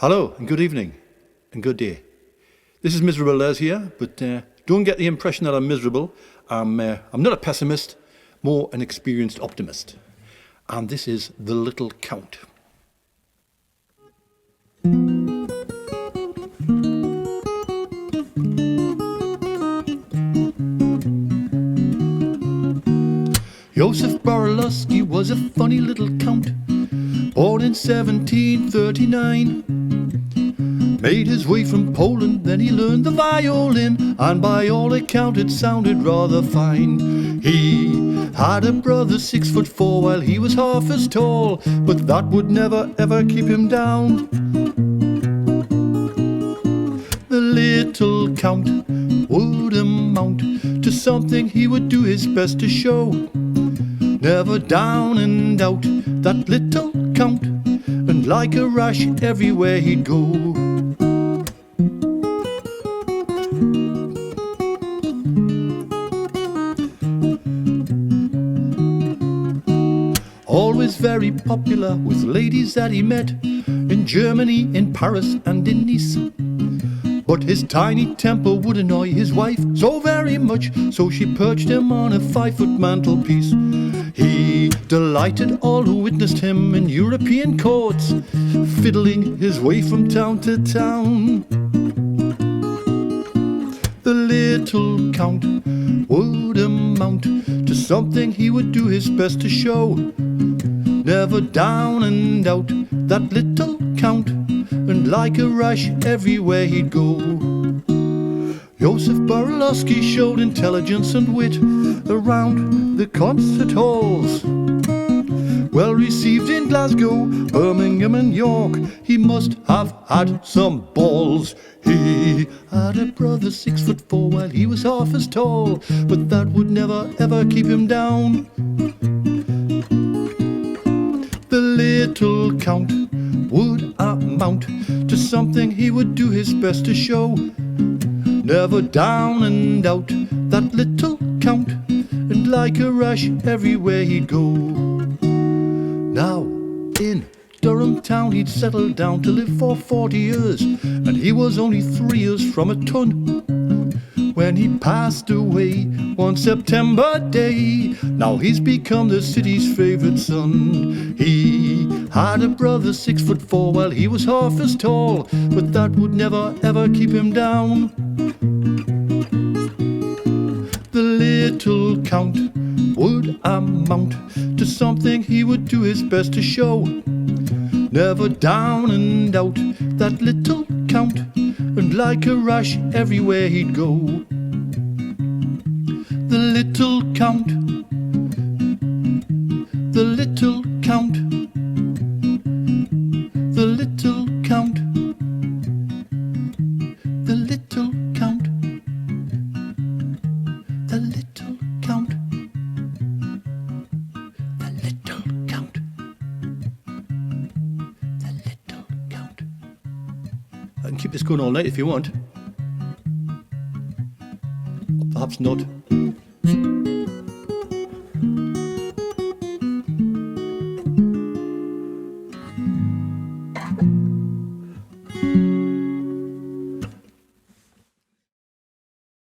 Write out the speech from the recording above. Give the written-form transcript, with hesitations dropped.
Hello and good evening and good day. This is Miserable Les here, but don't get the impression that I'm miserable. I'm not a pessimist, more an experienced optimist. And this is The Little Count. Joseph Borolowski was a funny little count, born in 1739. Made his way from Poland, then he learned the violin, and by all account it sounded rather fine. He had a brother 6'4" while he was half as tall, but that would never ever keep him down. The little count would amount to something he would do his best to show. Never down and out, that little count, and like a rash everywhere he'd go. Always very popular with ladies that he met in Germany, in Paris and in Nice. But his tiny temper would annoy his wife so very much, so she perched him on a 5-foot mantelpiece. He delighted all who witnessed him in European courts, fiddling his way from town to town. The little count would amount to something he would do his best to show. Never down and out, that little count, and like a rash everywhere he'd go. Joseph Borolowski showed intelligence and wit around the concert halls. Well received in Glasgow, Birmingham and York, he must have had some balls. He had a brother 6'4" while he was half as tall, but that would never ever keep him down. The little count would amount to something he would do his best to show. Never down and out, that little count, and like a rash everywhere he'd go. Now, in Durham town he'd settled down to live for 40 years, and he was only 3 years from a ton when he passed away one September day. Now he's become the city's favourite son. He had a brother 6'4" while he was half as tall, but that would never ever keep him down. The little count would amount to something he would do his best to show. Never down and out, that little count, and like a rash everywhere he'd go. The little count, the little count, the little count, the little count, the little count, the little count, the little count. I can keep this going all night if you want. Or perhaps not.